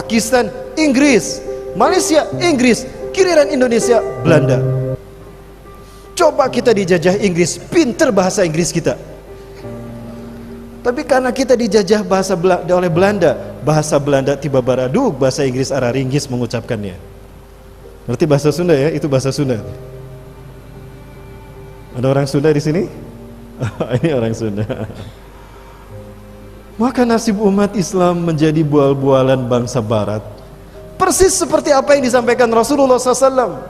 Pakistan, Inggris, Malaysia, Inggris, giliran Indonesia, Belanda. Coba kita dijajah Inggris, pinter bahasa Inggris kita. Tapi karena kita dijajah oleh Belanda, bahasa Belanda tiba baraduk, bahasa Inggris araringgis mengucapkannya. Ngerti bahasa Sunda ya? Itu bahasa Sunda. Ada orang Sunda di sini? Ini orang Sunda. Maka nasib umat Islam menjadi bual-bualan bangsa Barat, persis seperti apa yang disampaikan Rasulullah SAW.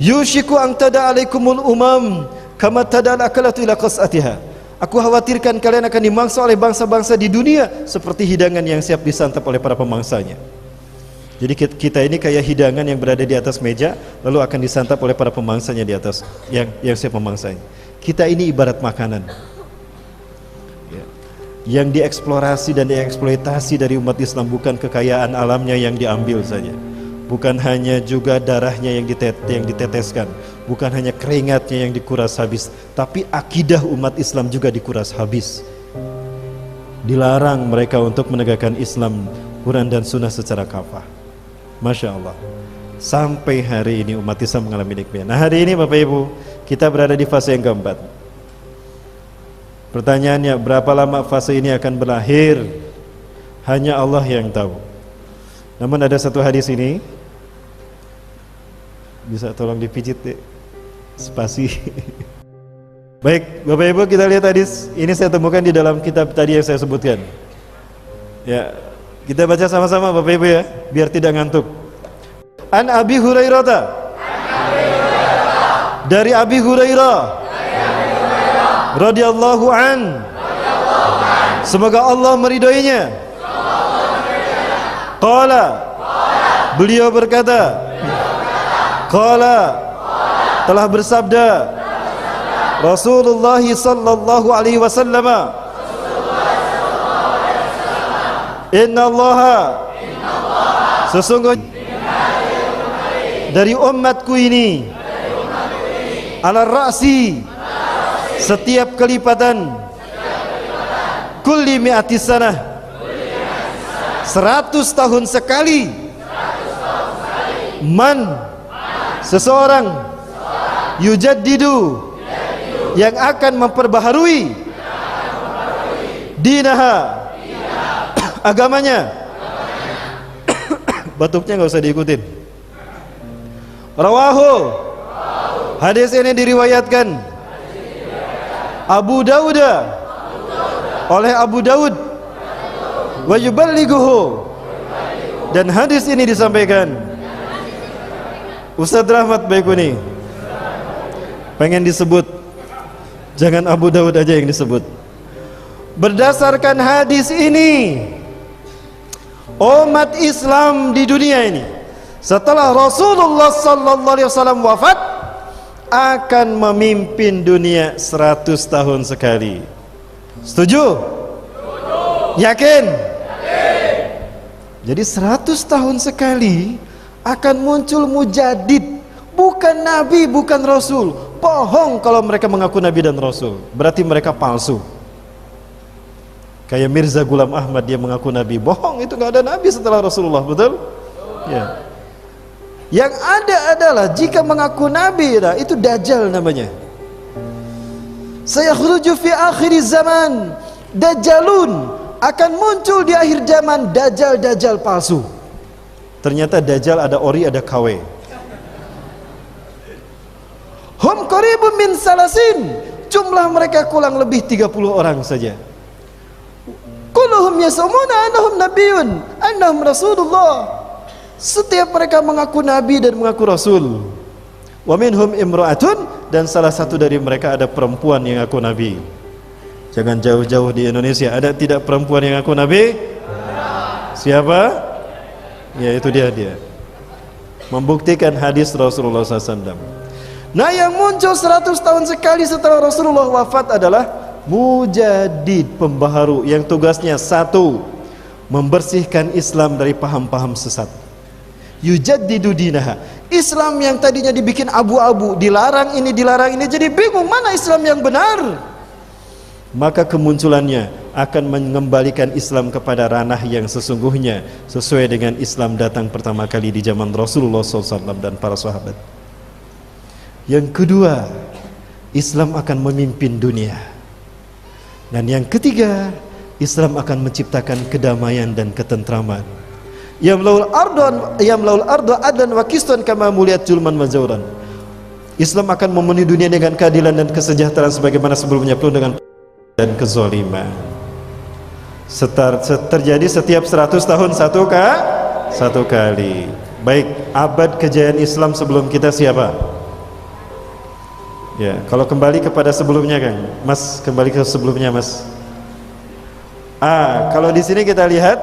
Yushiku ang tada alaikumul umam kama tada al-akalatu ila qas'atiha. Aku khawatirkan kalian akan dimangsa oleh bangsa-bangsa di dunia seperti hidangan yang siap disantap oleh para pemangsanya. Jadi kita ini kayak hidangan yang berada di atas meja lalu akan disantap oleh para pemangsanya di atas yang siap memangsanya. Kita ini ibarat makanan yang dieksplorasi dan dieksploitasi dari umat Islam, bukan kekayaan alamnya yang diambil saja, bukan hanya juga darahnya yang diteteskan, bukan hanya keringatnya yang dikuras habis, tapi akidah umat Islam juga dikuras habis. Dilarang mereka untuk menegakkan Islam, Quran dan Sunnah secara kafah. Masya Allah. Sampai hari ini umat Islam mengalami nikmat. Nah hari ini Bapak Ibu, kita berada di fase yang keempat. Pertanyaannya, berapa lama fase ini akan berakhir? Hanya Allah yang tahu. Namun ada satu hadis ini, bisa tolong dipijit deh, spasi. Baik Bapak Ibu, kita lihat hadis ini, saya temukan di dalam kitab tadi yang saya sebutkan. Ya, kita baca sama-sama Bapak Ibu ya, biar tidak ngantuk. An Abi Hurairah, dari Abi Hurairah radhiyallahu an, semoga Allah meridhoinya. Qala, beliau berkata, qala, telah bersabda Rasulullah sallallahu alaihi wasallam, inna Allah, sesungguhnya dari umatku ini, ala ra'si, setiap kelipatan, kulli mi'ati sanah, 100 tahun sekali, man, seseorang, yujaddidu, yang akan memperbaharui, dinaha, agamanya. Batuknya gak usah diikutin. Rawahu, hadis ini diriwayatkan Abu Dawud, oleh Abu Dawud, wa yuballighuhu, dan hadis ini disampaikan Ustaz Rahmat Baikuni. Pengen disebut, jangan Abu Dawud aja yang disebut. Berdasarkan hadis ini, umat Islam di dunia ini setelah Rasulullah sallallahu alaihi wasallam wafat akan memimpin dunia 100 tahun sekali. Setuju? Yakin? Jadi 100 tahun sekali akan muncul mujaddid, bukan nabi, bukan rasul. Bohong kalau mereka mengaku nabi dan rasul, berarti mereka palsu. Kayak Mirza Ghulam Ahmad, dia mengaku nabi. Bohong, itu gak ada nabi setelah Rasulullah, betul? Ya. Yang ada adalah jika mengaku nabi, nah, itu dajjal namanya. Sayakhruju fi akhir zaman dajjalun, akan muncul di akhir zaman dajjal palsu. Ternyata dajjal ada ori, ada KW. Hum qaribun min salasin, jumlah mereka kurang lebih 30 orang saja. Kulluhum yasumuna annahum nabiyyun, annahum rasulullah. Setiap mereka mengaku nabi dan mengaku rasul. Wa minhum imra'atun, dan salah satu dari mereka ada perempuan yang ngaku nabi. Jangan jauh-jauh di Indonesia, ada tidak perempuan yang ngaku nabi? Siapa? Ya itu dia. Membuktikan hadis Rasulullah SAW. Nah yang muncul 100 tahun sekali setelah Rasulullah wafat adalah mujaddid, pembaharu, yang tugasnya satu, membersihkan Islam dari paham-paham sesat. Yujaddidu dinaha, Islam yang tadinya dibikin abu-abu, dilarang ini jadi bingung mana Islam yang benar. Maka kemunculannya akan mengembalikan Islam kepada ranah yang sesungguhnya sesuai dengan Islam datang pertama kali di zaman Rasulullah SAW dan para sahabat. Yang kedua, Islam akan memimpin dunia. Dan yang ketiga, Islam akan menciptakan kedamaian dan ketentraman. Yamlaul ardu adlan wa qistan kama muliyat julman wa jawran. Islam akan memenuhi dunia dengan keadilan dan kesejahteraan sebagaimana sebelumnya penuh dengan dan kezaliman. Terjadi setiap 100 tahun satu kali. Baik, abad kejayaan Islam sebelum kita siapa? Ya, kalau kembali kepada sebelumnya, Kang. Mas, kembali ke sebelumnya, Mas. Kalau di sini kita lihat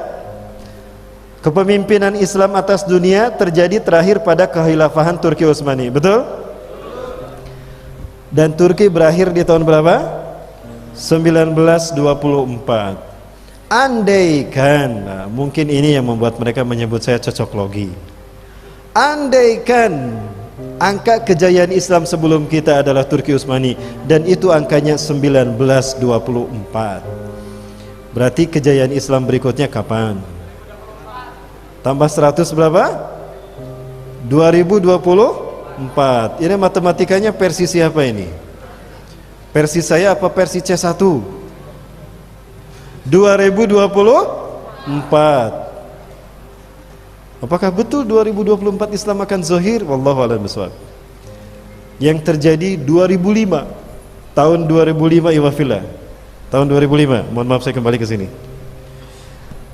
kepemimpinan Islam atas dunia terjadi terakhir pada kekhilafahan Turki Utsmani, betul? Dan Turki berakhir di tahun berapa? 1924. Andaikan, mungkin ini yang membuat mereka menyebut saya cocok logi. Andaikan angka kejayaan Islam sebelum kita adalah Turki Utsmani dan itu angkanya 1924. Berarti kejayaan Islam berikutnya kapan? Tambah 100 berapa? 2024. Ini matematikanya versi siapa ini? Versi saya apa versi C1? 2024. Apakah betul 2024 Islam akan zahir? Wallahu a'lam bishawab. Yang terjadi 2005, tahun 2005 iwafillah. Tahun 2005, mohon maaf saya kembali ke sini.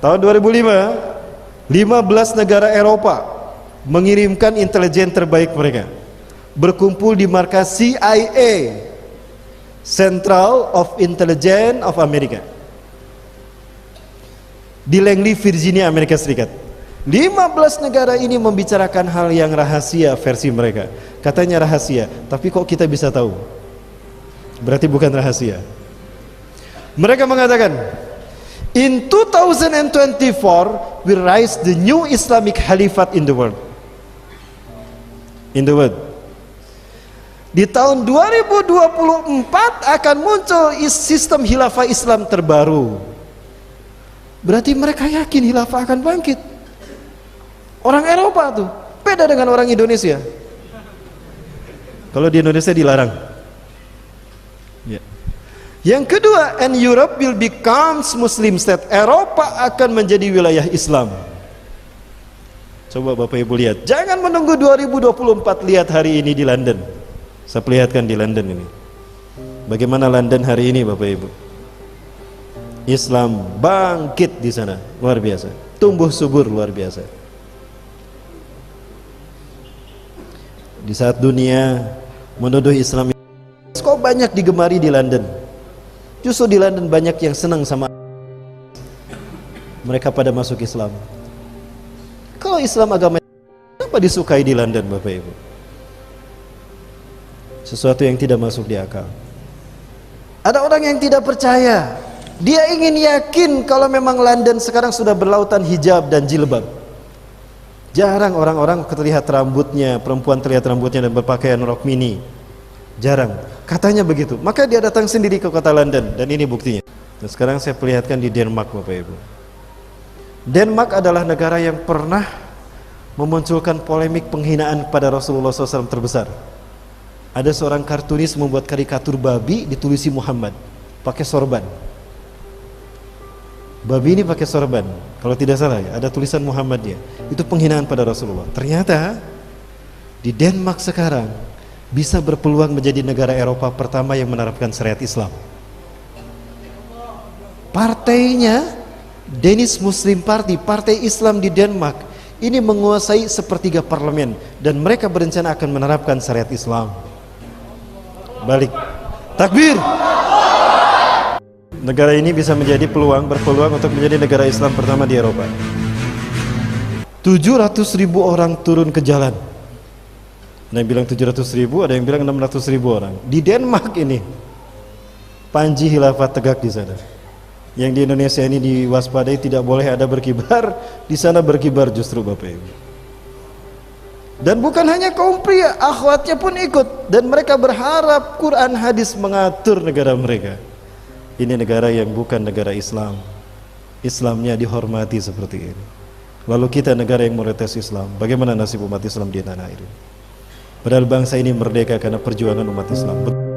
Tahun 2005, 15 negara Eropa mengirimkan intelijen terbaik mereka berkumpul di markas CIA, Central of Intelligence of America, di Langley, Virginia, Amerika Serikat. 15 negara ini membicarakan hal yang rahasia versi mereka. Katanya rahasia, tapi kok kita bisa tahu? Berarti bukan rahasia. Mereka mengatakan, in 2024 we rise the new Islamic Caliphate in the world. In the world. Di tahun 2024 akan muncul sistem khilafah Islam terbaru. Berarti mereka yakin khilafah akan bangkit. Orang Eropa tuh beda dengan orang Indonesia. Kalau di Indonesia dilarang. Ya. Yang kedua, and Europe will become Muslim state. Eropa akan menjadi wilayah Islam. Coba Bapak Ibu lihat. Jangan menunggu 2024, lihat hari ini di London. Saya perlihatkan di London ini. Bagaimana London hari ini Bapak Ibu? Islam bangkit di sana, luar biasa. Tumbuh subur luar biasa. Di saat dunia menuduh Islam kok banyak digemari di London, justru di London banyak yang senang sama mereka pada masuk Islam. Kalau Islam agama apa disukai di London Bapak Ibu? Sesuatu yang tidak masuk di akal. Ada orang yang tidak percaya, dia ingin yakin kalau memang London sekarang sudah berlautan hijab dan jilbab. Jarang orang-orang terlihat rambutnya, perempuan terlihat rambutnya dan berpakaian rok mini. Jarang. Katanya begitu. Maka dia datang sendiri ke kota London dan ini buktinya. Dan sekarang saya perlihatkan di Denmark Bapak Ibu. Denmark adalah negara yang pernah memunculkan polemik penghinaan kepada Rasulullah SAW terbesar. Ada seorang kartunis membuat karikatur babi ditulisi Muhammad pakai sorban. Babi ini pakai sorban, kalau tidak salah ya, ada tulisan Muhammadiyah. Itu penghinaan pada Rasulullah. Ternyata di Denmark sekarang bisa berpeluang menjadi negara Eropa pertama yang menerapkan syariat Islam. Partainya Danish Muslim Party, partai Islam di Denmark, ini menguasai sepertiga parlemen dan mereka berencana akan menerapkan syariat Islam. Balik. Takbir. Negara ini bisa menjadi berpeluang untuk menjadi negara Islam pertama di Eropa. 700.000 orang turun ke jalan. Ada yang bilang 700.000, ada yang bilang 600.000 orang. Di Denmark ini, panji khilafah tegak di sana. Yang di Indonesia ini diwaspadai tidak boleh ada berkibar, di sana berkibar justru Bapak Ibu. Dan bukan hanya kaum pria, akhwatnya pun ikut. Dan mereka berharap Quran hadis mengatur negara mereka. Ini negara yang bukan negara Islam. Islamnya dihormati seperti ini. Lalu kita negara yang mayoritas Islam, bagaimana nasib umat Islam di tanah air? Padahal bangsa ini merdeka karena perjuangan umat Islam.